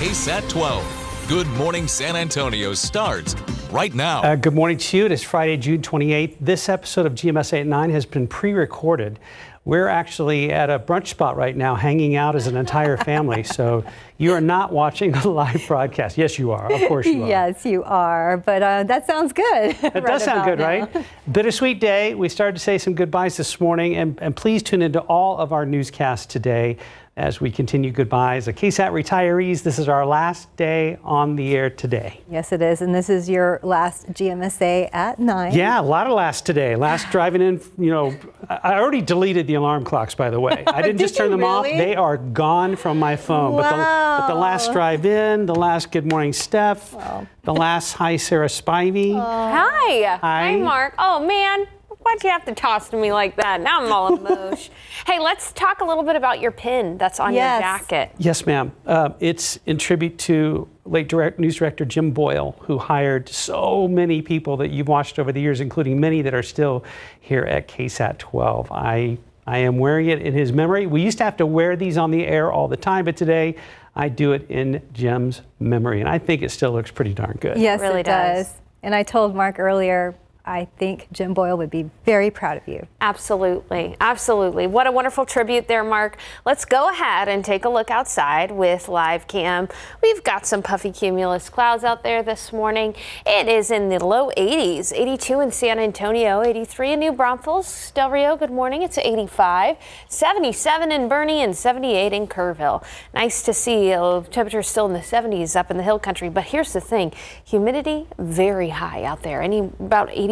KSAT 12. Good Morning San Antonio starts right now. Good morning to you. It is Friday, June 28th. This episode of GMS 8 has been pre-recorded. We're actually at a brunch spot right now, hanging out as an entire family. So you are not watching a live broadcast. Yes, you are. Of course you are. Yes, you are. But that sounds good. It does sound good, right? Bittersweet day. We started to say some goodbyes this morning. And please tune into all of our newscasts today as we continue goodbyes. The KSAT retirees, this is our last day on the air today. Yes, it is. And this is your last GMSA at 9. Yeah, a lot of last today. Last driving in, you know, I already deleted the alarm clocks, by the way. I didn't just turn them off. They are gone from my phone. Wow. But the last drive in, the last good morning, Steph, the last hi, Sarah Spivey. Hi. Hi, Mark. Oh, man. Why'd you have to toss to me like that? Now I'm all emotion. Hey, let's talk a little bit about your pin that's on your jacket. Yes, ma'am. It's in tribute to late news director Jim Boyle, who hired so many people that you've watched over the years, including many that are still here at KSAT 12. I am wearing it in his memory. We used to have to wear these on the air all the time, but today I do it in Jim's memory, and I think it still looks pretty darn good. Yes, it really does. And I told Mark earlier, I think Jim Boyle would be very proud of you. Absolutely. Absolutely. What a wonderful tribute there, Mark. Let's go ahead and take a look outside with live cam. We've got some puffy cumulus clouds out there this morning. It is in the low 80s, 82 in San Antonio, 83 in New Braunfels. Del Rio, good morning. It's 85, 77 in Boerne, and 78 in Kerrville. Nice to see temperatures still in the 70s up in the hill country. But here's the thing, humidity very high out there, about 80%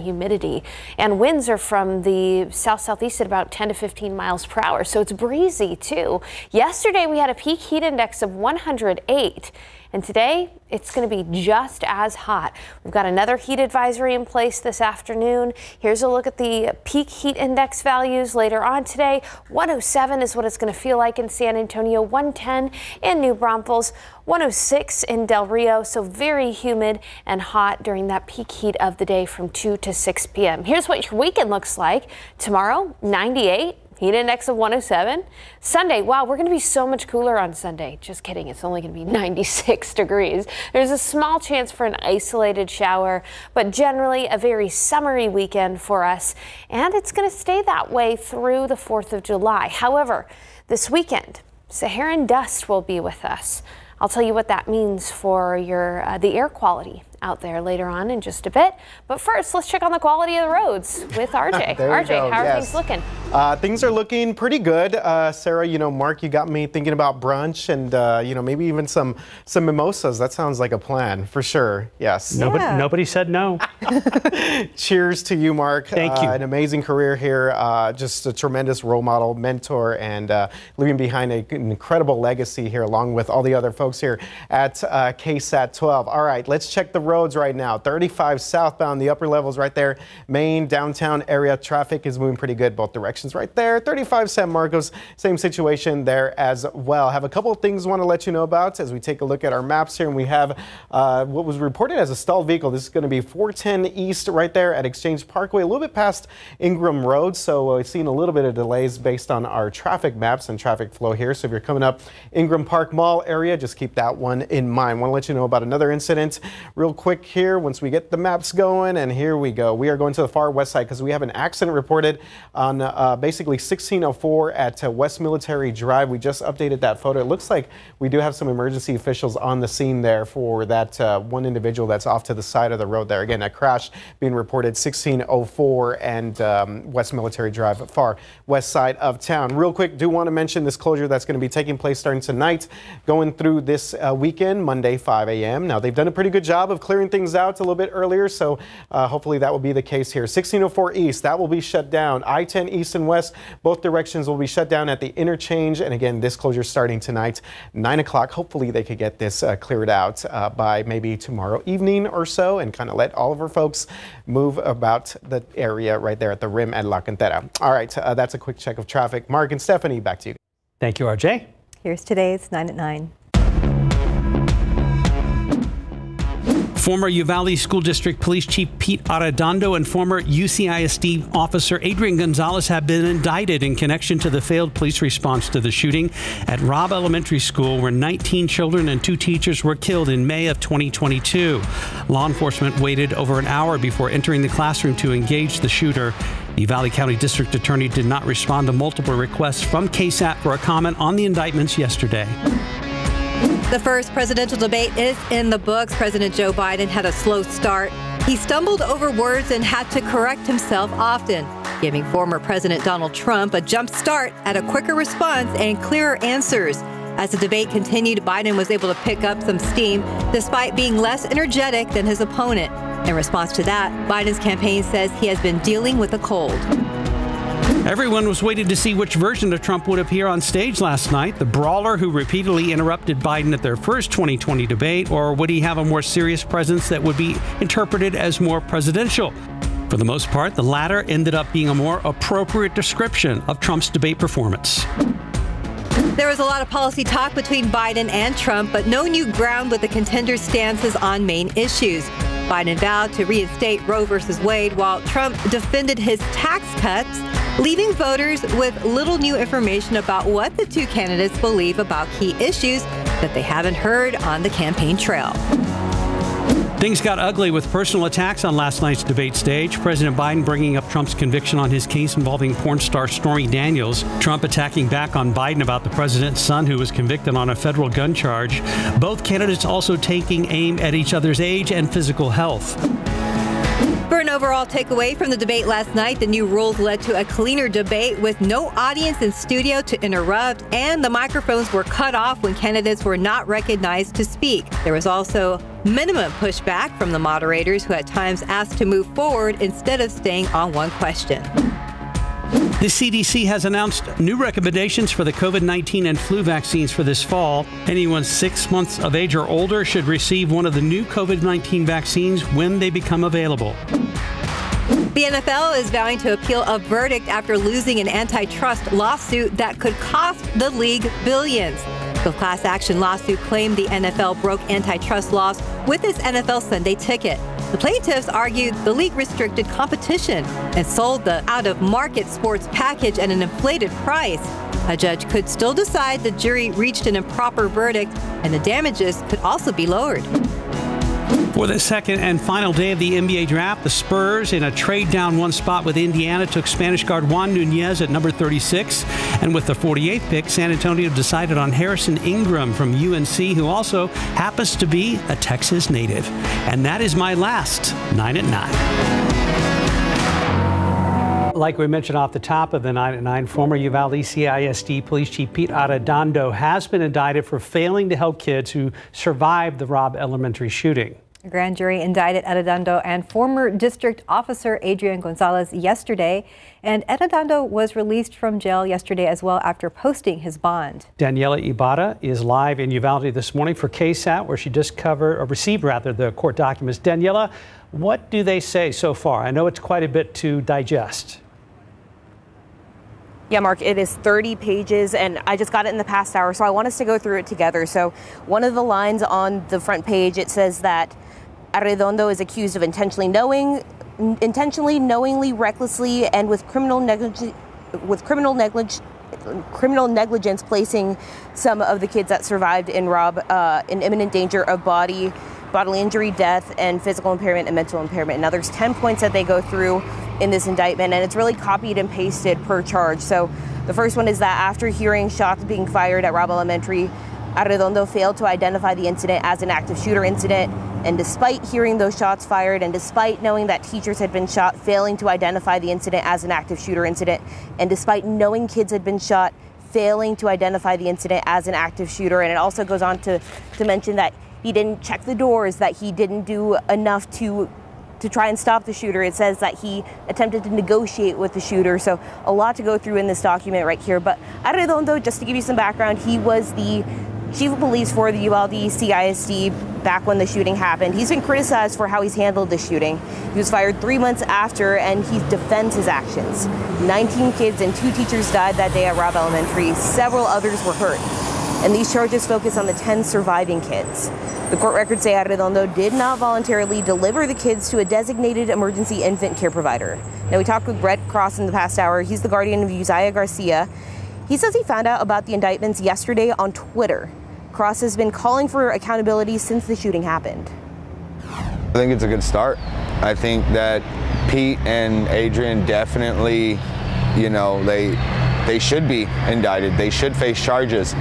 humidity, and winds are from the south-southeast at about 10 to 15 miles per hour, so it's breezy too. Yesterday we had a peak heat index of 108, and today it's going to be just as hot. We've got another heat advisory in place this afternoon. Here's a look at the peak heat index values later on today. 107 is what it's going to feel like in San Antonio, 110 in New Braunfels, 106 in Del Rio, so very humid and hot during that peak heat of the day from 2 to 6 p.m. Here's what your weekend looks like. Tomorrow, 98. Heat index of 107. Sunday, wow, we're going to be so much cooler on Sunday. Just kidding, it's only going to be 96 degrees. There's a small chance for an isolated shower, but generally a very summery weekend for us, and it's going to stay that way through the 4th of July. However, this weekend, Saharan dust will be with us. I'll tell you what that means for the air quality out there later on in just a bit. But first, let's check on the quality of the roads with RJ. RJ, how are things looking? Things are looking pretty good. Sarah, you know, Mark, you got me thinking about brunch and, you know, maybe even some mimosas. That sounds like a plan for sure. Yes. Nobody said no. Cheers to you, Mark. Thank you. An amazing career here. Just a tremendous role model, mentor, and leaving behind an incredible legacy here along with all the other folks here at KSAT 12. All right, let's check the roads right now. 35 southbound, the upper levels right there. Main downtown area traffic is moving pretty good both directions right there. 35 San Marcos, same situation there as well. Have a couple of things I want to let you know about as we take a look at our maps here, and we have what was reported as a stalled vehicle. This is going to be 410 East right there at Exchange Parkway, a little bit past Ingram Road, so we've seen a little bit of delays based on our traffic maps and traffic flow here. So if you're coming up Ingram Park Mall area, just keep that one in mind. Want to let you know about another incident real quick here once we get the maps going, and here we go. We are going to the far west side because we have an accident reported on basically 1604 at West Military Drive. We just updated that photo. It looks like we do have some emergency officials on the scene there for that one individual that's off to the side of the road there. Again, a crash being reported 1604 and West Military Drive, far west side of town. Real quick, do want to mention this closure that's going to be taking place starting tonight, going through this weekend, Monday 5 a.m. Now, they've done a pretty good job of clearing things out a little bit earlier, so hopefully that will be the case here. 1604 East, that will be shut down. I-10 East and West, both directions will be shut down at the interchange, and again, this closure starting tonight, 9 o'clock. Hopefully they could get this cleared out by maybe tomorrow evening or so, and kind of let all of our folks move about the area right there at the rim at La Cantera. All right, that's a quick check of traffic. Mark and Stephanie, back to you. Thank you, RJ. Here's today's 9 at 9. Former Uvalde School District Police Chief Pete Arredondo and former UCISD officer Adrian Gonzalez have been indicted in connection to the failed police response to the shooting at Robb Elementary School, where 19 children and 2 teachers were killed in May of 2022. Law enforcement waited over an hour before entering the classroom to engage the shooter. The Uvalde County District Attorney did not respond to multiple requests from KSAT for a comment on the indictments yesterday. The first presidential debate is in the books. President Joe Biden had a slow start. He stumbled over words and had to correct himself often, giving former President Donald Trump a jump start at a quicker response and clearer answers. As the debate continued, Biden was able to pick up some steam despite being less energetic than his opponent. In response to that, Biden's campaign says he has been dealing with a cold. Everyone was waiting to see which version of Trump would appear on stage last night. The brawler who repeatedly interrupted Biden at their first 2020 debate, or would he have a more serious presence that would be interpreted as more presidential? For the most part, the latter ended up being a more appropriate description of Trump's debate performance. There was a lot of policy talk between Biden and Trump, but no new ground with the contenders' stances on main issues. Biden vowed to reinstate Roe v. Wade, while Trump defended his tax cuts, leaving voters with little new information about what the two candidates believe about key issues that they haven't heard on the campaign trail. Things got ugly with personal attacks on last night's debate stage. President Biden bringing up Trump's conviction on his case involving porn star Stormy Daniels. Trump attacking back on Biden about the president's son, who was convicted on a federal gun charge. Both candidates also taking aim at each other's age and physical health. For an overall takeaway from the debate last night, the new rules led to a cleaner debate with no audience in studio to interrupt, and the microphones were cut off when candidates were not recognized to speak. There was also minimum pushback from the moderators, who at times asked to move forward instead of staying on one question. The CDC has announced new recommendations for the COVID-19 and flu vaccines for this fall. Anyone 6 months of age or older should receive one of the new COVID-19 vaccines when they become available. The NFL is vowing to appeal a verdict after losing an antitrust lawsuit that could cost the league billions. The class action lawsuit claimed the NFL broke antitrust laws with its NFL Sunday ticket. The plaintiffs argued the league restricted competition and sold the out-of-market sports package at an inflated price. A judge could still decide the jury reached an improper verdict, and the damages could also be lowered. For the second and final day of the NBA draft, the Spurs, in a trade down one spot with Indiana, took Spanish guard Juan Nunez at number 36. And with the 48th pick, San Antonio decided on Harrison Ingram from UNC, who also happens to be a Texas native. And that is my last 9 at 9. Like we mentioned off the top of the 9 at 9, former Uvalde CISD Police Chief Pete Arredondo has been indicted for failing to help kids who survived the Robb Elementary shooting. A grand jury indicted Arredondo and former district officer Adrian Gonzalez yesterday, and Arredondo was released from jail yesterday as well after posting his bond. Daniela Ibarra is live in Uvalde this morning for KSAT, where she just received the court documents. Daniela, what do they say so far? I know it's quite a bit to digest. Yeah, Mark, it is 30 pages, and I just got it in the past hour, so I want us to go through it together. So one of the lines on the front page, it says that Arredondo is accused of intentionally, knowingly, recklessly, and with criminal negligence placing some of the kids that survived in Robb in imminent danger of bodily injury, death, and physical impairment and mental impairment. Now, there's 10 points that they go through in this indictment, and it's really copied and pasted per charge. So the first one is that after hearing shots being fired at Robb Elementary, Arredondo failed to identify the incident as an active shooter incident, and despite hearing those shots fired and despite knowing that teachers had been shot, failing to identify the incident as an active shooter incident, and despite knowing kids had been shot, failing to identify the incident as an active shooter. And it also goes on to mention that he didn't check the doors, that he didn't do enough to try and stop the shooter. It says that he attempted to negotiate with the shooter. So a lot to go through in this document right here. But Arredondo, just to give you some background, he was the chief of police for the Uvalde CISD back when the shooting happened. He's been criticized for how he's handled the shooting. He was fired 3 months after, and he defends his actions. 19 kids and 2 teachers died that day at Robb Elementary. Several others were hurt. and these charges focus on the 10 surviving kids. The court records say Arredondo did not voluntarily deliver the kids to a designated emergency infant care provider. Now, we talked with Brett Cross in the past hour. He's the guardian of Uzziah Garcia. He says he found out about the indictments yesterday on Twitter. Cross has been calling for accountability since the shooting happened. I think it's a good start. I think that Pete and Adrian definitely, you know, they should be indicted. They should face charges,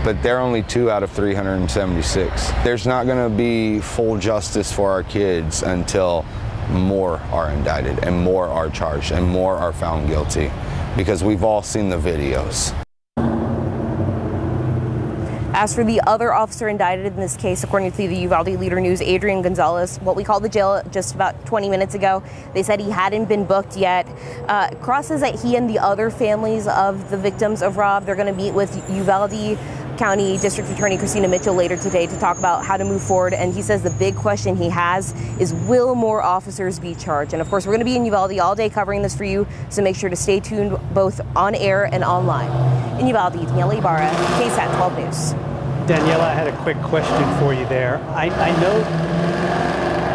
but they're only 2 out of 376. There's not going to be full justice for our kids until more are indicted and more are charged and more are found guilty, because we've all seen the videos. As for the other officer indicted in this case, according to the Uvalde Leader News, Adrian Gonzalez, what we called the jail just about 20 minutes ago, they said he hadn't been booked yet. Cross says that he and the other families of the victims of Rob, they're going to meet with Uvalde County District Attorney Christina Mitchell later today to talk about how to move forward. And he says the big question he has is, will more officers be charged? And of course, we're going to be in Uvalde all day covering this for you, so make sure to stay tuned both on air and online. In Uvalde, Daniela Ibarra, KSAT 12 News. Daniela, I had a quick question for you there. I know,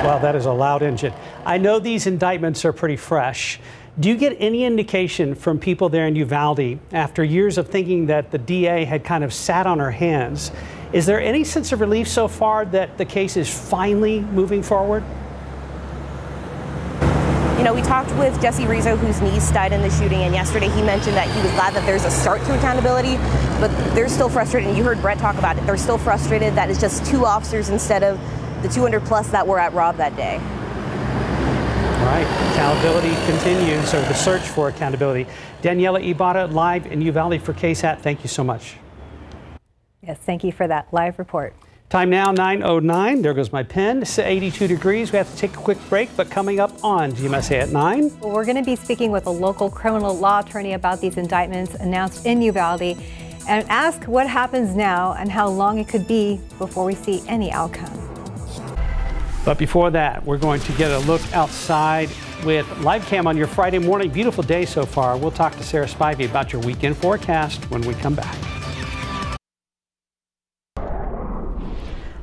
well, that is a loud engine. I know these indictments are pretty fresh. Do you get any indication from people there in Uvalde, after years of thinking that the DA had kind of sat on her hands, is there any sense of relief so far that the case is finally moving forward? You know, we talked with Jesse Rizzo, whose niece died in the shooting, and yesterday he mentioned that he was glad that there's a start to accountability, but they're still frustrated. And you heard Brett talk about it. They're still frustrated that it's just 2 officers instead of the 200 plus that were at Rob that day. Right. Accountability continues, or the search for accountability. Daniela Ibarra, live in Uvalde for KSAT. Thank you so much. Yes, thank you for that live report. Time now, 9:09. There goes my pen. It's 82 degrees. We have to take a quick break, but coming up on GMSA at 9. Well, we're going to be speaking with a local criminal law attorney about these indictments announced in Uvalde and ask what happens now and how long it could be before we see any outcome. But before that, we're going to get a look outside with live cam on your Friday morning. Beautiful day so far. We'll talk to Sarah Spivey about your weekend forecast when we come back.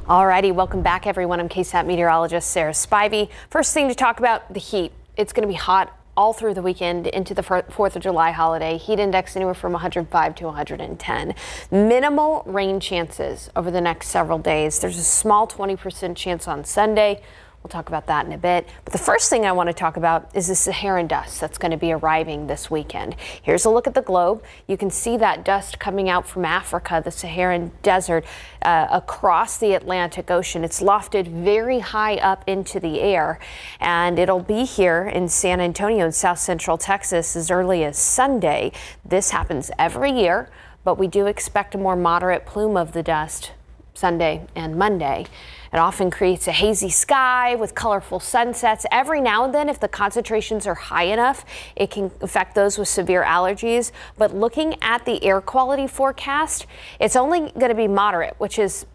Alrighty, welcome back everyone. I'm KSAT meteorologist Sarah Spivey. First thing to talk about, the heat. It's going to be hot all through the weekend into the 4th of July holiday. Heat index anywhere from 105 to 110. Minimal rain chances over the next several days. There's a small 20% chance on Sunday. We'll talk about that in a bit. But the first thing I want to talk about is the Saharan dust that's going to be arriving this weekend. Here's a look at the globe. You can see that dust coming out from Africa, the Saharan desert, across the Atlantic Ocean. It's lofted very high up into the air, and it'll be here in San Antonio in south central Texas as early as Sunday. This happens every year, but we do expect a more moderate plume of the dust Sunday and Monday. It often creates a hazy sky with colorful sunsets. Every now and then, if the concentrations are high enough, it can affect those with severe allergies. But looking at the air quality forecast, it's only going to be moderate, which is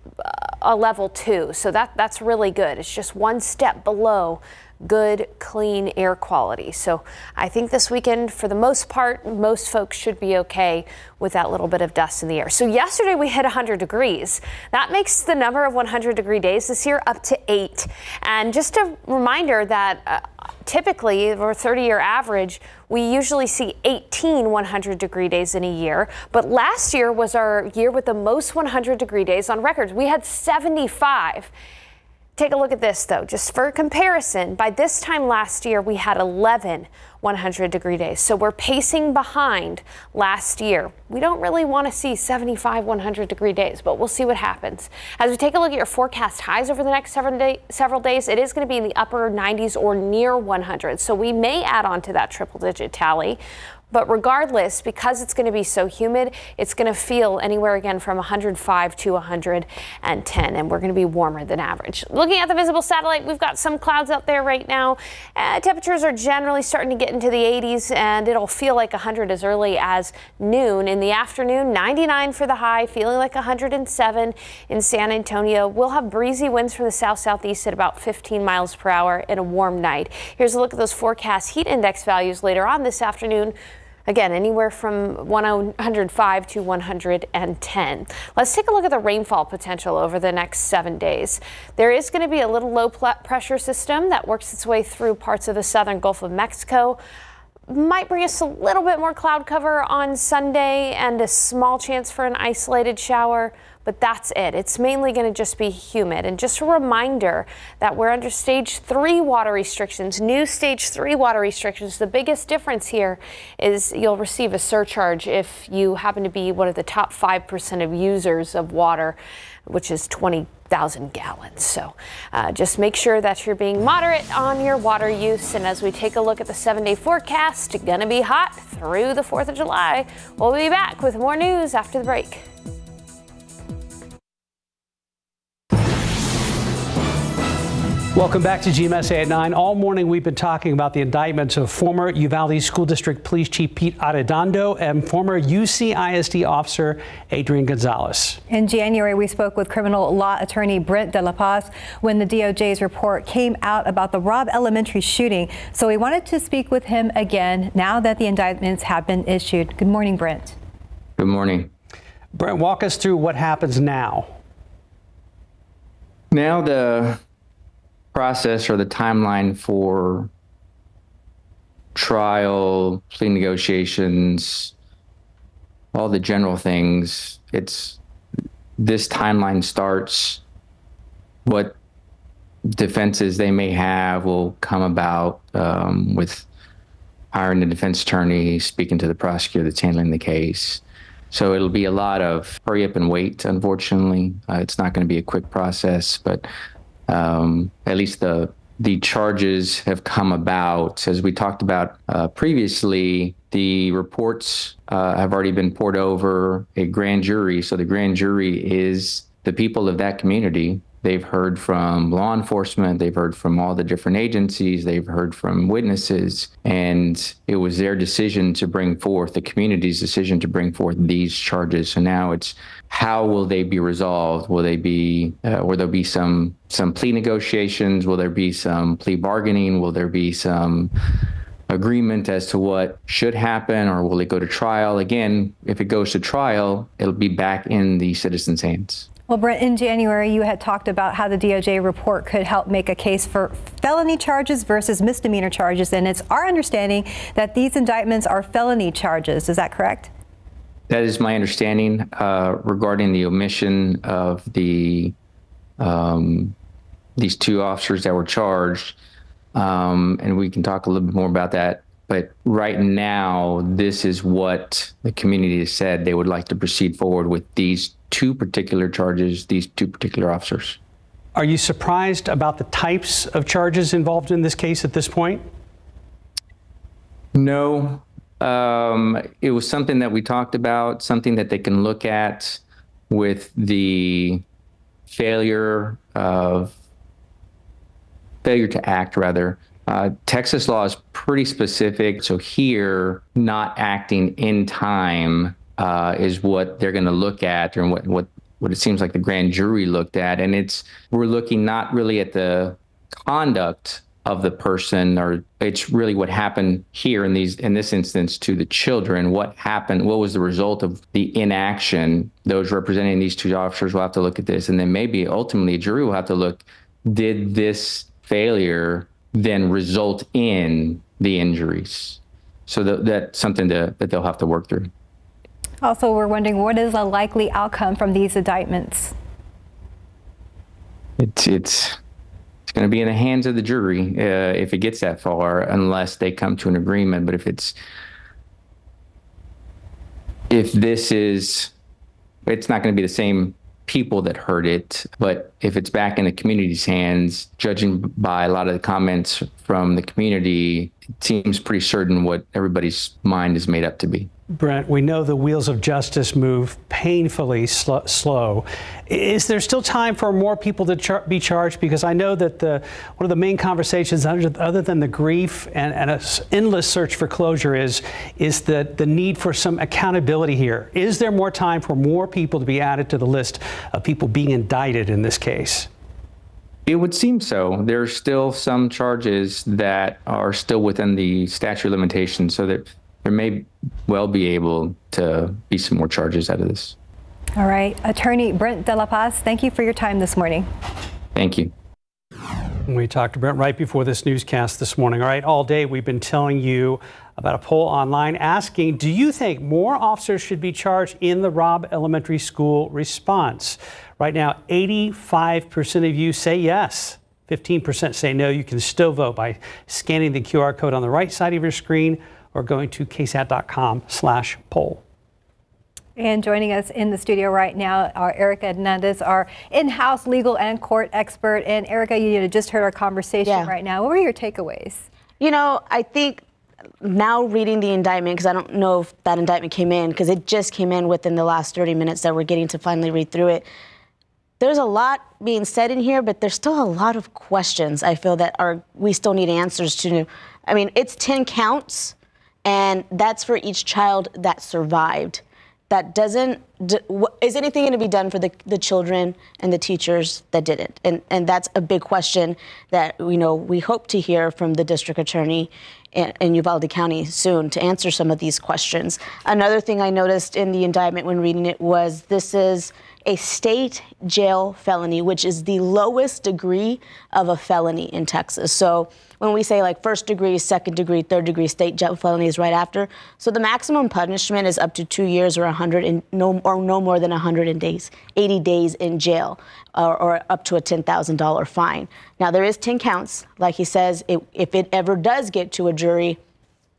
a level 2. So that's really good. It's just one step below good, clean air quality. So I think this weekend, for the most part, most folks should be okay with that little bit of dust in the air. So yesterday we hit 100 degrees. That makes the number of 100-degree days this year up to 8. And just a reminder that typically, over 30-year average, we usually see 18 100-degree days in a year. But last year was our year with the most 100-degree days on record. We had 75. Take a look at this, though, just for comparison. By this time last year, we had 11 100-degree days. So we're pacing behind last year. We don't really want to see 75 100-degree days, but we'll see what happens. As we take a look at your forecast highs over the next several days, it is going to be in the upper 90s or near 100. So we may add on to that triple-digit tally. But regardless, because it's going to be so humid, it's going to feel anywhere again from 105 to 110, and we're going to be warmer than average. Looking at the visible satellite, we've got some clouds out there right now. Temperatures are generally starting to get into the 80s, and it'll feel like 100 as early as noon. In the afternoon, 99 for the high, feeling like 107 in San Antonio. We'll have breezy winds from the south-southeast at about 15 miles per hour and a warm night. Here's a look at those forecast heat index values later on this afternoon. Again, anywhere from 105 to 110. Let's take a look at the rainfall potential over the next 7 days. There is going to be a little low pressure system that works its way through parts of the southern Gulf of Mexico. Might bring us a little bit more cloud cover on Sunday and a small chance for an isolated shower, but that's it. It's mainly going to just be humid. And just a reminder that we're under stage 3 water restrictions, new stage 3 water restrictions. The biggest difference here is you'll receive a surcharge if you happen to be one of the top 5% of users of water, which is 20,000 gallons. So just make sure that you're being moderate on your water use. And as we take a look at the 7-day forecast, it's gonna be hot through the 4th of July. We'll be back with more news after the break. Welcome back to GMSA at 9. All morning we've been talking about the indictments of former Uvalde School District Police Chief Pete Arredondo and former UC ISD officer Adrian Gonzalez. In January, we spoke with criminal law attorney Brent De La Paz when the DOJ's report came out about the Robb Elementary shooting. So we wanted to speak with him again now that the indictments have been issued. Good morning, Brent. Good morning. Brent, walk us through what happens now. Now the process or the timeline for trial, plea negotiations, all the general things, this timeline starts. What defenses they may have will come about with hiring a defense attorney, speaking to the prosecutor that's handling the case. So it'll be a lot of hurry up and wait, unfortunately. It's not going to be a quick process, but at least the charges have come about. As we talked about previously, the reports have already been poured over a grand jury. So the grand jury is the people of that community. They've heard from law enforcement, they've heard from all the different agencies, they've heard from witnesses, and it was their decision to bring forth, the community's decision to bring forth these charges. So now it's how will they be resolved? Will there be some plea negotiations? Will there be some plea bargaining? Will there be some agreement as to what should happen, or will it go to trial? Again, if it goes to trial, it'll be back in the citizens' hands. Well, Brent, in January, you had talked about how the DOJ report could help make a case for felony charges versus misdemeanor charges. And it's our understanding that these indictments are felony charges. Is that correct? That is my understanding regarding the omission of these two officers that were charged. And we can talk a little bit more about that. But right now, this is what the community has said. They would like to proceed forward with these two particular charges, these two particular officers. Are you surprised about the types of charges involved in this case at this point? No. It was something that we talked about, something that they can look at with the failure to act, rather. Texas law is pretty specific. So here, not acting in time is what they're going to look at, and what it seems like the grand jury looked at. And we're looking not really at the conduct of the person, or it's really what happened here in this instance to the children. What happened? What was the result of the inaction? Those representing these two officers will have to look at this, and then maybe ultimately a jury will have to look, did this failure then result in the injuries? So that's something that they'll have to work through. Also, we're wondering, what is a likely outcome from these indictments? It's going to be in the hands of the jury if it gets that far, unless they come to an agreement. But it's not going to be the same people that heard it, but if it's back in the community's hands, judging by a lot of the comments from the community, it seems pretty certain what everybody's mind is made up to be. Brent, we know the wheels of justice move painfully slow. Is there still time for more people to be charged? Because I know that one of the main conversations, other than the grief and an endless search for closure, is the need for some accountability here. Is there more time for more people to be added to the list of people being indicted in this case? It would seem so. There's still some charges that are still within the statute of limitations, so that there may well be able to be some more charges out of this. All right. Attorney Brent De La Paz, thank you for your time this morning. Thank you. We talked to Brent right before this newscast this morning. All right, all day we've been telling you about a poll online asking, do you think more officers should be charged in the Robb Elementary School response? Right now, 85% of you say yes. 15% say no. You can still vote by scanning the QR code on the right side of your screen or going to ksat.com/poll. And joining us in the studio right now are Erica Hernandez, our in-house legal and court expert. And Erica, you just heard our conversation right now. What were your takeaways? You know, I think now reading the indictment, because I don't know if that indictment came in, because it just came in within the last 30 minutes that we're getting to finally read through it. There's a lot being said in here, but there's still a lot of questions I feel that we still need answers to. I mean, it's 10 counts, and that's for each child that survived. That is anything going to be done for the children and the teachers that didn't? And that's a big question that, we hope to hear from the district attorney in Uvalde County soon to answer some of these questions. Another thing I noticed in the indictment when reading it was this is a state jail felony, which is the lowest degree of a felony in Texas. So when we say like first degree, second degree, third degree, state jail felony is right after. So the maximum punishment is up to 2 years or no more than 100 days, 80 days in jail, or up to a $10,000 fine. Now there is 10 counts. Like he says, if it ever does get to a jury,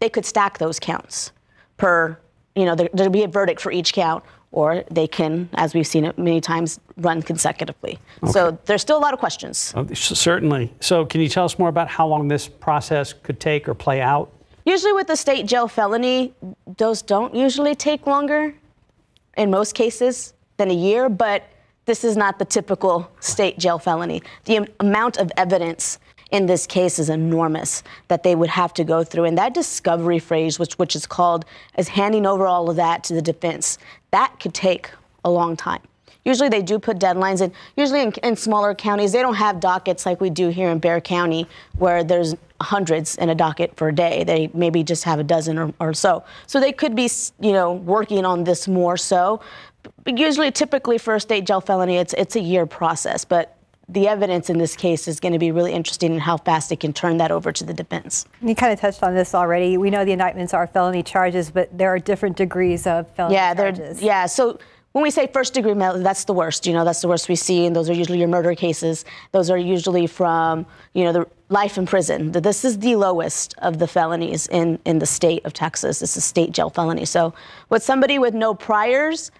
they could stack those counts there'll be a verdict for each count, or they can, as we've seen it many times, run consecutively. Okay. So there's still a lot of questions. Certainly. So can you tell us more about how long this process could take or play out? Usually with the state jail felony, those don't usually take longer, in most cases, than a year, but this is not the typical state jail felony. The amount of evidence in this case is enormous that they would have to go through. And that discovery phase, which is called as handing over all of that to the defense, that could take a long time. Usually they do put deadlines, and usually in smaller counties, they don't have dockets like we do here in Bexar County, where there's hundreds in a docket for a day. They maybe just have a dozen or so. So they could be, working on this more so. But usually, typically for a state jail felony, it's a year process. But the evidence in this case is going to be really interesting in how fast they can turn that over to the defense. You kind of touched on this already. We know the indictments are felony charges, but there are different degrees of felony charges. So when we say first degree, that's the worst. That's the worst we see, and those are usually your murder cases. Those are usually from, the life in prison. This is the lowest of the felonies in the state of Texas. It's a state jail felony. So with somebody with no priors,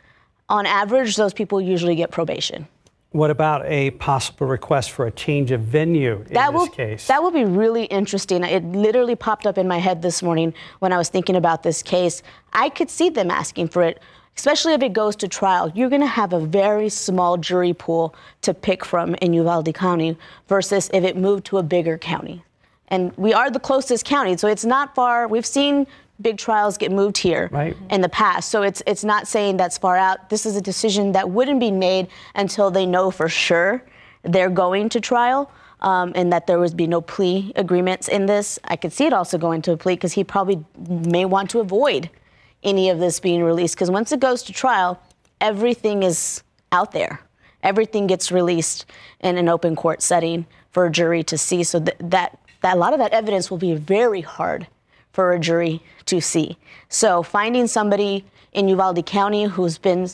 on average, those people usually get probation. What about a possible request for a change of venue in this case? That will be really interesting. It literally popped up in my head this morning when I was thinking about this case. I could see them asking for it, especially if it goes to trial. You're going to have a very small jury pool to pick from in Uvalde County versus if it moved to a bigger county. And we are the closest county, so it's not far. We've seen big trials get moved here in the past. So it's not saying that's far out. This is a decision that wouldn't be made until they know for sure they're going to trial, and that there would be no plea agreements in this. I could see it also going to a plea because he probably may want to avoid any of this being released, because once it goes to trial, everything is out there. Everything gets released in an open court setting for a jury to see. So that a lot of that evidence will be very hard for a jury to see. So finding somebody in Uvalde County who's been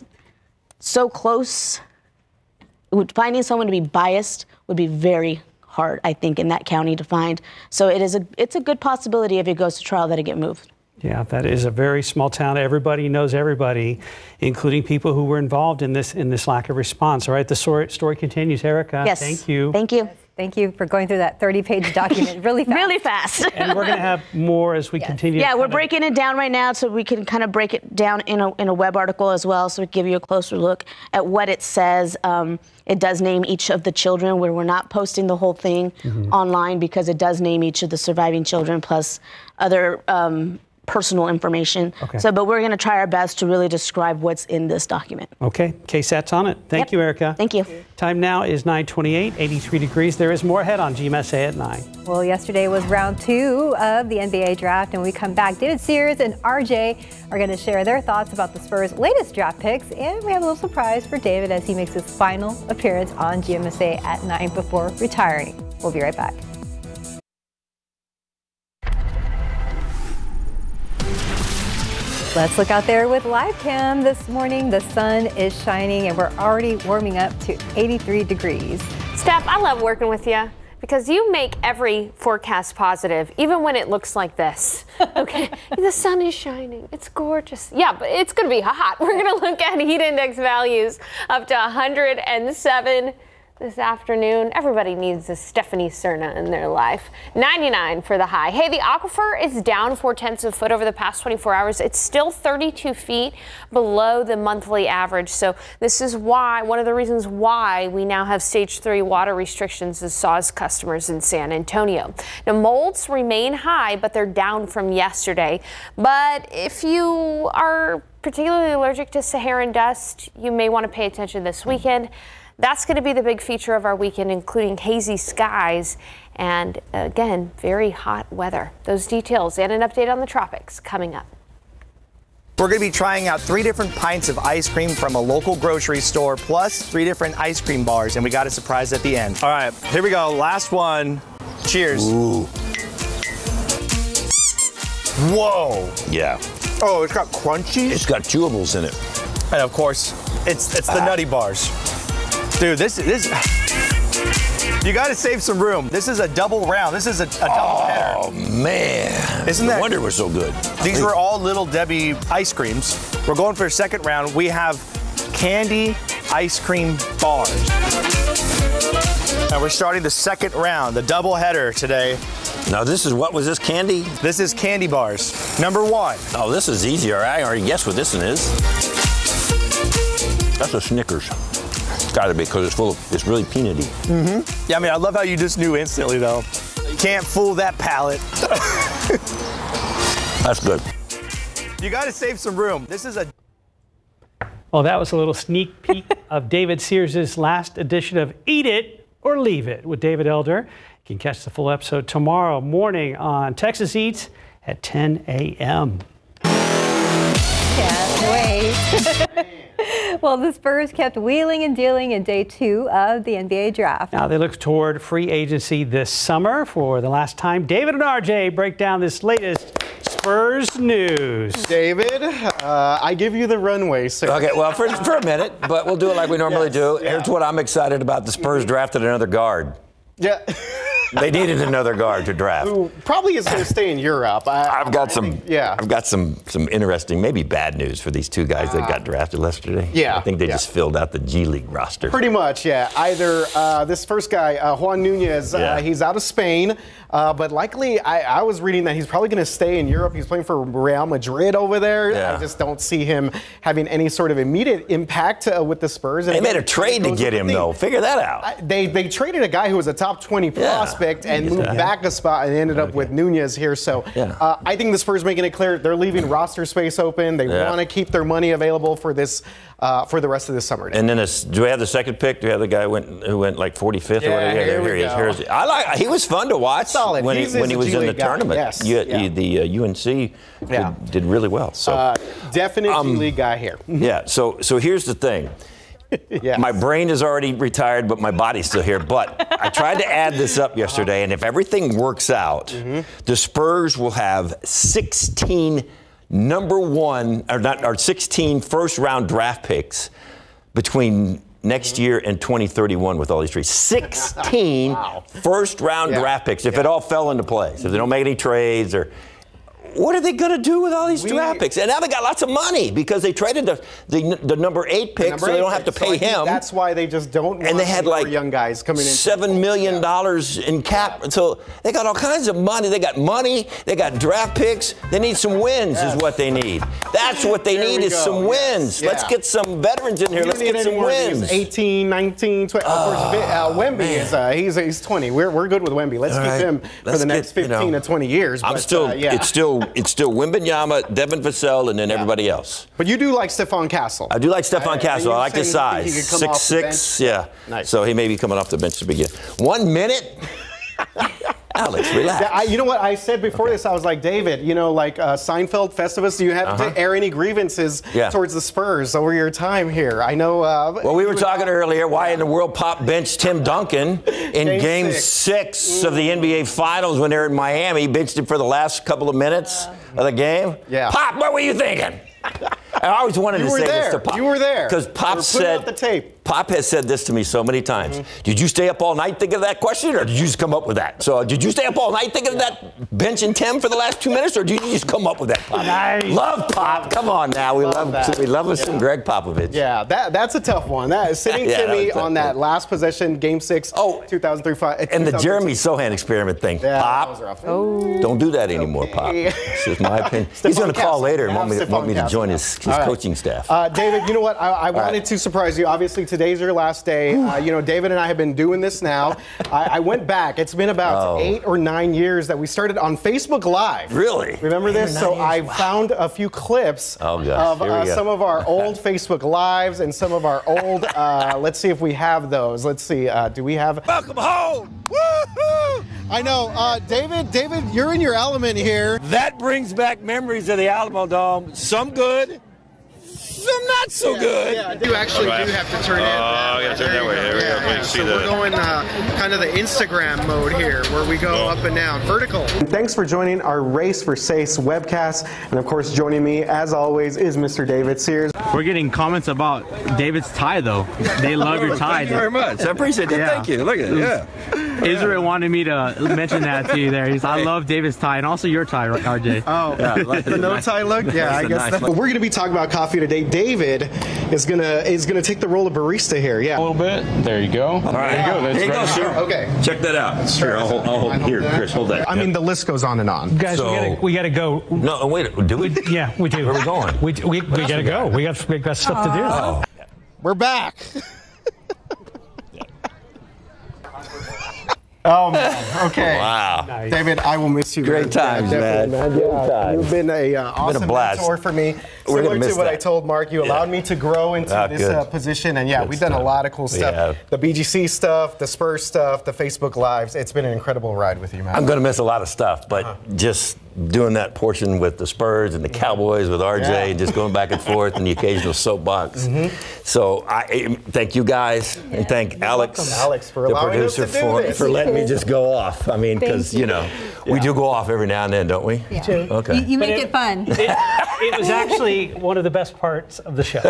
so close, finding someone to be biased would be very hard, I think, in that county to find. So it's a good possibility if it goes to trial that it get moved. Yeah, that is a very small town. Everybody knows everybody, including people who were involved in this lack of response. All right, the story continues. Erica, yes. Thank you. Thank you. Thank you for going through that 30-page document really fast. Really fast. And we're going to have more as we continue. Yeah, we're breaking it down right now so we can kind of break it down in a web article as well, so we give you a closer look at what it says. It does name each of the children, where we're not posting the whole thing online because it does name each of the surviving children plus other personal information. Okay. So, but we're going to try our best to really describe what's in this document. Okay, KSAT's on it. Thank you, Erica. Thank you. Time now is 9:28, 83 degrees. There is more ahead on GMSA at 9. Well, yesterday was round 2 of the NBA draft, and when we come back, David Sears and RJ are going to share their thoughts about the Spurs' latest draft picks, and we have a little surprise for David as he makes his final appearance on GMSA at 9 before retiring. We'll be right back. Let's look out there with live cam this morning. The sun is shining and we're already warming up to 83 degrees. Steph, I love working with you because you make every forecast positive, even when it looks like this. Okay, the sun is shining. It's gorgeous. Yeah, but it's going to be hot. We're going to look at heat index values up to 107 this afternoon. Everybody needs a Stephanie Cerna in their life. 99 for the high. Hey, the aquifer is down 0.4 of a foot over the past 24 hours. It's still 32 feet below the monthly average. So this is why, one of the reasons why we now have stage 3 water restrictions as SAWS customers in San Antonio. Now, molds remain high, but they're down from yesterday. But if you are particularly allergic to Saharan dust, you may want to pay attention this weekend. That's going to be the big feature of our weekend, including hazy skies and, again, very hot weather. Those details and an update on the tropics coming up. We're going to be trying out 3 different pints of ice cream from a local grocery store, plus 3 different ice cream bars, and we got a surprise at the end. All right, here we go. Last one. Cheers. Ooh. Whoa. Yeah. Oh, it's got crunchies. It's got chewables in it. And, of course, it's the nutty bars. Dude, this you got to save some room. This is a double round. This is a double header. Oh, man. Isn't no that? wonder we're so good. These were all Little Debbie ice creams. We're going for a second round. We have candy ice cream bars. And we're starting the second round, the double header today. Now, this is, what was this, candy? This is candy bars. Number 1. Oh, this is easier. I already guessed what this one is. That's a Snickers. Got to be, because it's really peanutty. Mm-hmm. Yeah, I mean, I love how you just knew instantly, though. Can't fool that palate. That's good. You got to save some room. This is a... Well, that was a little sneak peek of David Sears' last edition of Eat It or Leave It with David Elder. You can catch the full episode tomorrow morning on Texas Eats at 10 a.m. Can't wait. Well, the Spurs kept wheeling and dealing in day 2 of the NBA draft. Now they look toward free agency this summer for the last time. David and RJ break down this latest Spurs news. David, I give you the runway, sir. Okay, well, for a minute, but we'll do it like we normally do. Yeah. Here's what I'm excited about. The Spurs drafted another guard. Yeah. They needed another guard to draft. Who probably is going to stay in Europe. I've got some interesting, maybe bad news for these 2 guys that got drafted yesterday. Yeah. I think they just filled out the G League roster. Pretty much, yeah. Either this first guy, Juan Nunez, he's out of Spain, but likely I was reading that he's probably going to stay in Europe. He's playing for Real Madrid over there. Yeah. I just don't see him having any sort of immediate impact with the Spurs. And they made a trade to get him, though. Figure that out. They traded a guy who was a top 20 prospect and moved back a spot and ended up with Nunez here. So I think the Spurs making it clear they're leaving roster space open. They want to keep their money available for this for the rest of the summer. And then do we have the second pick? Do we have the guy who went like 45th or whatever? Here he is. He was fun to watch. Solid. When he was in the tournament. Yes. The UNC did really well. So definite G League guy here. Yeah. So here's the thing. Yes. My brain is already retired, but my body's still here. But I tried to add this up yesterday, and if everything works out, the Spurs will have 16 16 first-round draft picks between next year and 2031 with all these trades. 16 first-round draft picks if it all fell into place. If they don't make any trades or... What are they going to do with all these draft picks? And now they got lots of money because they traded the number 8 pick, so they don't have to pay him. That's why they just don't want and they had like young guys coming in. $7 million in cap. So they got all kinds of money. They got money. They got draft picks. They need some wins is what they need. That's what they need is some wins. Let's get some veterans in here. Let's get some wins. 18, 19, 20. Of course, Wemby is he's 20. We're good with Wemby. Let's keep him for the next 15 to 20 years. It's still still Wembanyama, Devin Vassell, and then everybody else. But you do like Stephon Castle. I do like Stephon Castle. I like his size. 6'6", yeah. Nice. So he may be coming off the bench to begin. 1 minute? Alex, relax. Yeah, you know what I said before this? I was like, David, you know, like Seinfeld, Festivus, do you have to air any grievances towards the Spurs over your time here? I know. Well, we were talking earlier, why in the world Pop benched Tim Duncan in Game 6 of the NBA Finals when they're in Miami. Benched him for the last couple of minutes of the game. Yeah. Pop, what were you thinking? I always wanted to say this to Pop. You were there. Because Pop said, the tape. Pop has said this to me so many times. Did you stay up all night thinking of that question, or did you just come up with that? So did you stay up all night thinking of that benching Tim for the last 2 minutes, or did you just come up with that, Pop? Nice. Love Pop. Come on now. We love us some Greg Popovich. Yeah, that's a tough one. That sitting Timmy on that last possession, Game 6, 2003-5. And the Jeremy Sohan experiment thing. Yeah, Pop, that was rough. don't do that anymore, Pop. This is my opinion. He's going to call later and want me to join his coaching staff. David, you know what? I wanted to surprise you. Obviously, today's your last day. You know, David and I have been doing this now. I went back. It's been about 8 or 9 years that we started on Facebook Live. Really? Remember this? So I found a few clips of some of our old Facebook Lives and some of our old, let's see if we have those. Let's see. Do we have? Welcome home. Woo-hoo! I know. David, you're in your element here. That brings back memories of the Alamo Dome. Some good. Some not so good. Yeah, you actually do have to turn in. I got to turn that way. There we go. So we're going kind of the Instagram mode here, where we go up and down, vertical. And thanks for joining our Race for Safe webcast. And of course, joining me, as always, is Mr. David Sears. We're getting comments about David's tie, though. They love your tie. Thank you very much. I appreciate that. Thank you. Look at it. Yeah. Israel wanted me to mention that to you there. I love David's tie, and also your tie, RJ. Oh, the no tie look? Yeah, I guess that's. But we're going to be talking about coffee today. David is gonna take the role of barista here. Yeah. A little bit. There you go. All right. There you go, sir. Okay. Check that out. Sure. I'll hold here. Chris, hold that. I mean, the list goes on and on. Guys, we gotta go. No, wait. Do we? Yeah, we do. Where are we going? We gotta go. We got stuff to do. Oh. We're back. Oh man. Okay. Wow. Nice. David, I will miss you. Great times, man. You've been a awesome mentor for me. Similar to what I told Mark, you allowed me to grow into this position, and we've done a lot of cool stuff. The BGC stuff, the Spurs stuff, the Facebook Lives. It's been an incredible ride with you, man. I'm going to miss a lot of stuff, but just doing that portion with the Spurs and the Cowboys with RJ and just going back and forth and the occasional soapbox. So I thank you guys and thank Alex, for allowing us to do this. for letting me just go off. I mean, because we do go off every now and then, don't we? Yeah. Okay. You make it fun. It was actually one of the best parts of the show.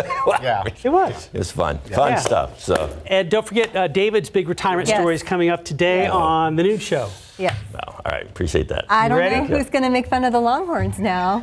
Yeah, it was. It was fun. Fun stuff. So. And don't forget, David's big retirement story is coming up today on the noon show. Yeah. All right. Appreciate that. I don't know who's going to make fun of the Longhorns now.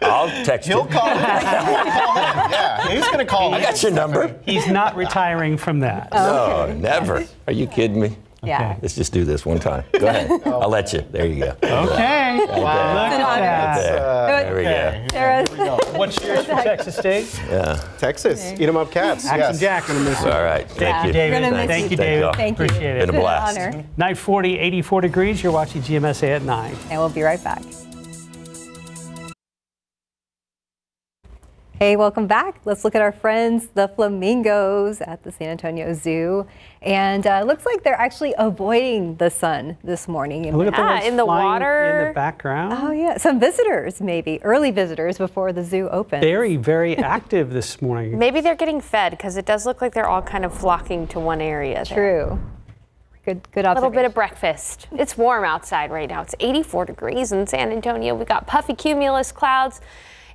I'll text you. He'll call him. Yeah, he's going to call I got your number. He's not retiring from that. No, never. Are you kidding me? Yeah. Let's just do this one time. Go ahead. I'll let you. There you go. Okay. Wow. Look at that. There we go. There we go. What's yours for Texas State? Yeah. Texas. Eat 'em up cats. Axon Jack. All right. Thank you. David. Thank you, David. Thank you. Appreciate it. Been a blast. 9:40, 84 degrees. You're watching GMSA at 9. And we'll be right back. Hey, welcome back. Let's look at our friends, the flamingos at the San Antonio Zoo. And looks like they're actually avoiding the sun this morning. Look at the ones in the flying water. in the background. Oh, yeah. Some visitors, maybe. Early visitors before the zoo opens. Very, very active this morning. Maybe they're getting fed because it does look like they're all kind of flocking to one area. True. Good observation. A little bit of breakfast. It's warm outside right now. It's 84 degrees in San Antonio. We got puffy cumulus clouds.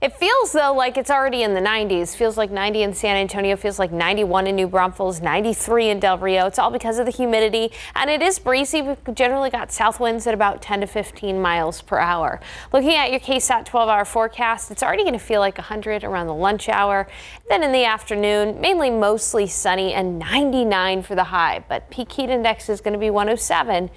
It feels, though, like it's already in the 90s. Feels like 90 in San Antonio. Feels like 91 in New Braunfels, 93 in Del Rio. It's all because of the humidity. And it is breezy. We've generally got south winds at about 10 to 15 miles per hour. Looking at your KSAT 12-hour forecast, it's already going to feel like 100 around the lunch hour. Then in the afternoon, mainly mostly sunny and 99 for the high. But peak heat index is going to be 107.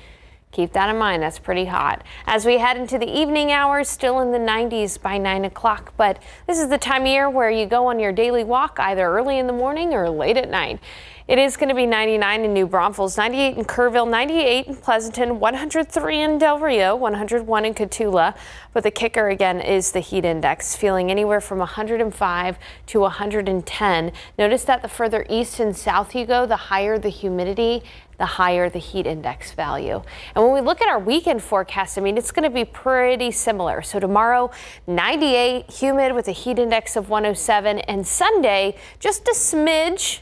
Keep that in mind. That's pretty hot. As we head into the evening hours, still in the 90s by 9 o'clock. But this is the time of year where you go on your daily walk either early in the morning or late at night. It is going to be 99 in New Braunfels, 98 in Kerrville, 98 in Pleasanton, 103 in Del Rio, 101 in Cotulla. But the kicker again is the heat index, feeling anywhere from 105 to 110. Notice that the further east and south you go, the higher the humidity, the higher the heat index value. And when we look at our weekend forecast, I mean, it's going to be pretty similar. So tomorrow, 98, humid with a heat index of 107, and Sunday, just a smidge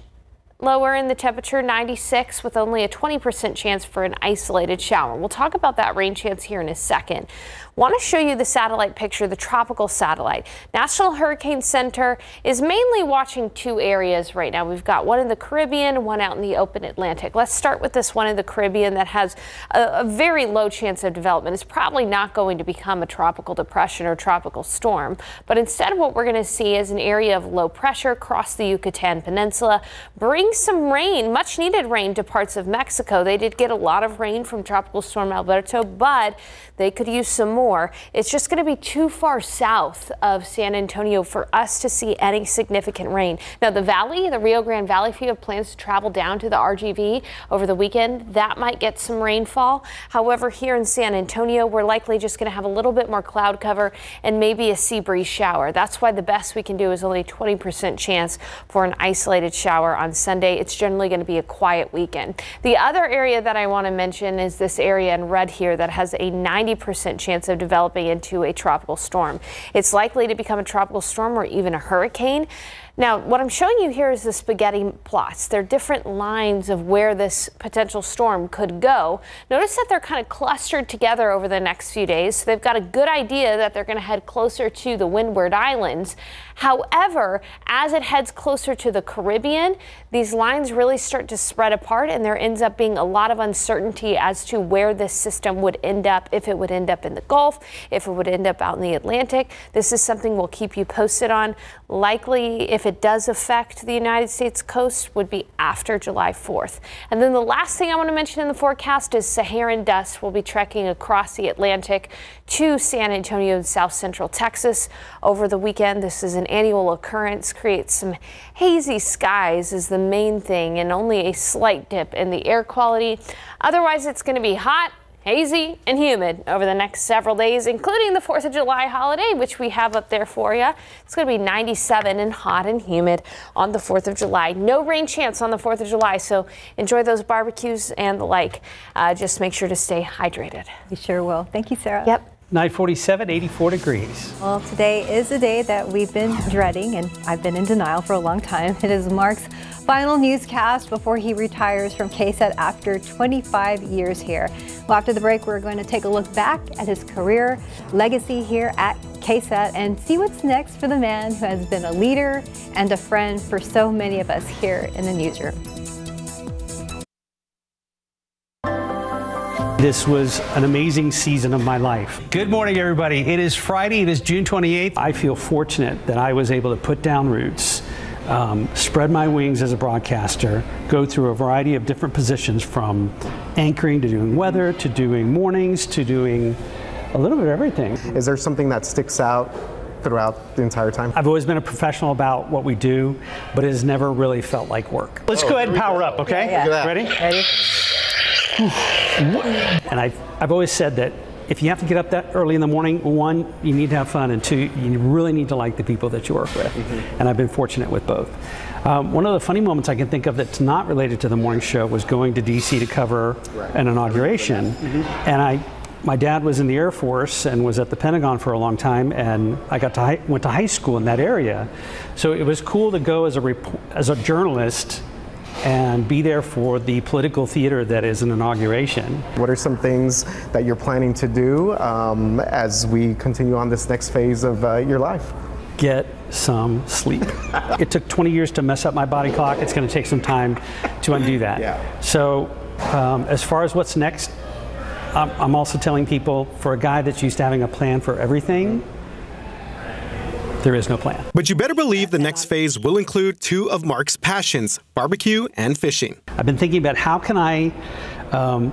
lower in the temperature, 96, with only a 20% chance for an isolated shower. We'll talk about that rain chance here in a second. Want to show you the satellite picture, the tropical satellite. National Hurricane Center is mainly watching two areas right now. We've got one in the Caribbean, one out in the open Atlantic. Let's start with this one in the Caribbean that has a very low chance of development. It's probably not going to become a tropical depression or tropical storm, but instead what we're going to see is an area of low pressure across the Yucatan Peninsula, bring some rain, much needed rain, to parts of Mexico. They did get a lot of rain from Tropical Storm Alberto, but they could use some more. It's just going to be too far south of San Antonio for us to see any significant rain. Now the valley, the Rio Grande Valley, if you have plans to travel down to the RGV over the weekend, that might get some rainfall. However, here in San Antonio, we're likely just going to have a little bit more cloud cover and maybe a sea breeze shower. That's why the best we can do is only 20% chance for an isolated shower on Sunday. It's generally going to be a quiet weekend. The other area that I want to mention is this area in red here that has a 90% chance of developing into a tropical storm. It's likely to become a tropical storm or even a hurricane. Now, what I'm showing you here is the spaghetti plots. They're different lines of where this potential storm could go. Notice that they're kind of clustered together over the next few days. So they've got a good idea that they're going to head closer to the Windward Islands. However, as it heads closer to the Caribbean, these lines really start to spread apart, and there ends up being a lot of uncertainty as to where this system would end up, if it would end up in the Gulf, if it would end up out in the Atlantic. This is something we'll keep you posted on. Likely, if it does affect the United States coast, would be after July 4th. And then the last thing I want to mention in the forecast is Saharan dust will be trekking across the Atlantic to San Antonio and south central Texas over the weekend. This is an annual occurrence, creates some hazy skies is the main thing, and only a slight dip in the air quality. Otherwise, it's going to be hot, hazy, and humid over the next several days, including the 4th of July holiday, which we have up there for you. It's going to be 97 and hot and humid on the 4th of July. No rain chance on the 4th of July, so enjoy those barbecues and the like. Just make sure to stay hydrated. We sure will. Thank you, Sarah. Yep. 947, 84 degrees. Well, today is a day that we've been dreading, and I've been in denial for a long time. It is Mark's final newscast before he retires from KSAT after 25 years here. Well, after the break, we're going to take a look back at his career legacy here at KSAT and see what's next for the man who has been a leader and a friend for so many of us here in the newsroom. This was an amazing season of my life. Good morning, everybody. It is Friday. It is June 28th. I feel fortunate that I was able to put down roots, spread my wings as a broadcaster, go through a variety of different positions, from anchoring to doing weather to doing mornings to doing a little bit of everything. Is there something that sticks out throughout the entire time? I've always been a professional about what we do, but it has never really felt like work. Let's go ahead and power up, okay? Yeah. Ready? Ready? And I've always said that if you have to get up that early in the morning, one, you need to have fun, and two, you really need to like the people that you work with. And I've been fortunate with both. One of the funny moments I can think of that's not related to the morning show was going to DC to cover an inauguration. And my dad was in the Air Force and was at the Pentagon for a long time, and I went to high school in that area. So it was cool to go as a journalist and be there for the political theater that is an inauguration. What are some things that you're planning to do as we continue on this next phase of your life? Get some sleep. It took 20 years to mess up my body clock. It's going to take some time to undo that. Yeah. So as far as what's next, I'm also telling people, for a guy that's used to having a plan for everything, there is no plan. But you better believe the next phase will include two of Mark's passions, barbecue and fishing. I've been thinking about how can I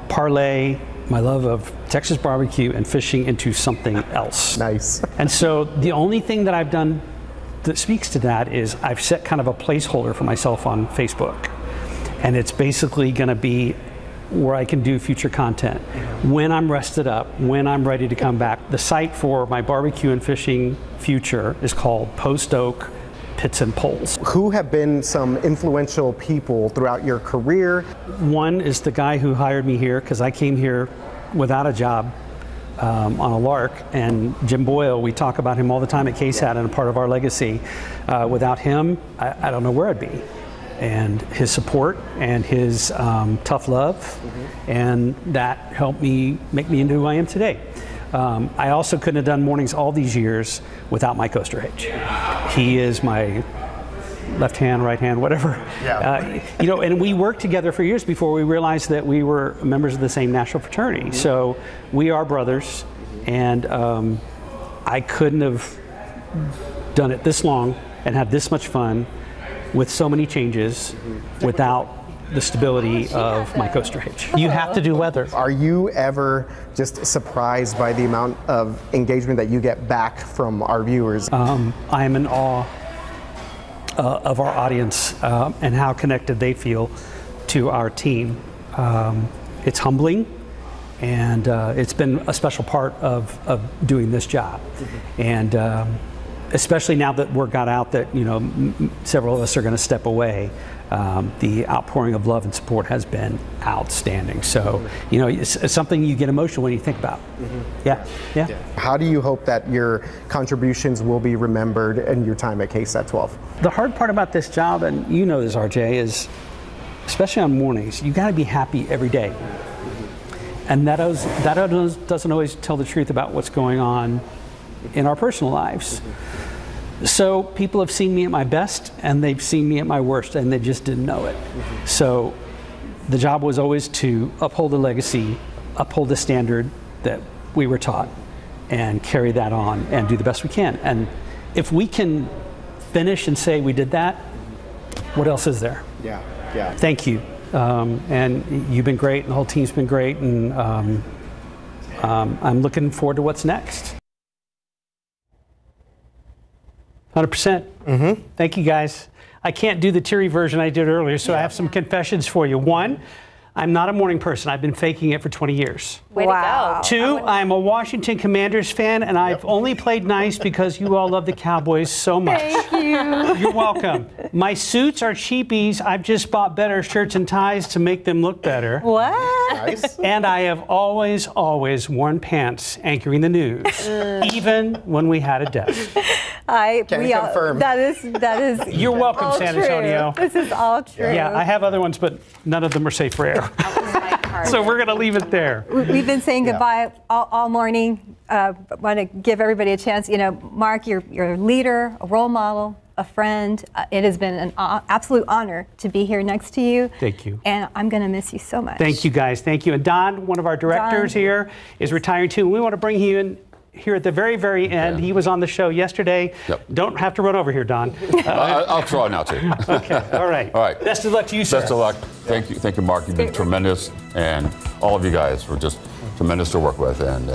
parlay my love of Texas barbecue and fishing into something else. Nice. And so the only thing that I've done that speaks to that is I've set kind of a placeholder for myself on Facebook. And it's basically going to be where I can do future content when I'm rested up, when I'm ready to come back. The site for my barbecue and fishing future is called Post Oak Pits and Poles. Who have been some influential people throughout your career? One is the guy who hired me here because I came here without a job on a lark, and Jim Boyle, we talk about him all the time at KSAT and a part of our legacy. Without him, I don't know where I'd be. And his support and his tough love, and that helped me make me into who I am today. I also couldn't have done mornings all these years without Mike Osterhage. He is my left hand, right hand, whatever. Yeah. You know, and we worked together for years before we realized that we were members of the same national fraternity. So we are brothers, and I couldn't have done it this long and had this much fun with so many changes without the stability of Mike Osterhage. You have to do weather. Are you ever just surprised by the amount of engagement that you get back from our viewers? I am in awe of our audience and how connected they feel to our team. It's humbling, and it's been a special part of doing this job. And especially now that word got out that, you know, several of us are going to step away, the outpouring of love and support has been outstanding. So, you know, it's something you get emotional when you think about. Yeah. How do you hope that your contributions will be remembered in your time at KSAT 12? The hard part about this job, and you know this, RJ, is especially on mornings, you got to be happy every day. And that doesn't always tell the truth about what's going on in our personal lives. So people have seen me at my best, and they've seen me at my worst, and they just didn't know it. So the job was always to uphold the legacy, uphold the standard that we were taught, and carry that on and do the best we can. And if we can finish and say we did that, what else is there? Yeah. Thank you. And you've been great, and the whole team's been great, and I'm looking forward to what's next. 100%. Thank you, guys. I can't do the teary version I did earlier, so I have some confessions for you. One, I'm not a morning person. I've been faking it for 20 years. Way to go. Two, I'm a Washington Commanders fan, and I've only played nice because you all love the Cowboys so much. Thank you. You're welcome. My suits are cheapies. I've just bought better shirts and ties to make them look better. What? Nice. And I have always worn pants anchoring the news, even when we had a desk. Can confirm. That is. You're welcome, San Antonio. This is all true. Yeah, I have other ones, but none of them are safe for air. So we're going to leave it there. We've been saying goodbye all morning. Want to give everybody a chance. You know, Mark, you're a leader, a role model, a friend. It has been an absolute honor to be here next to you. Thank you. And I'm going to miss you so much. Thank you, guys. Thank you. And Don, one of our directors here, is retiring too. We want to bring you in here at the very end. He was on the show yesterday. Yep. Don't have to run over here, Don. I'll try now too. Okay. All right. Best of luck to you, sir. Best of luck. Thank you, Mark. You've been tremendous, and all of you guys were just tremendous to work with. And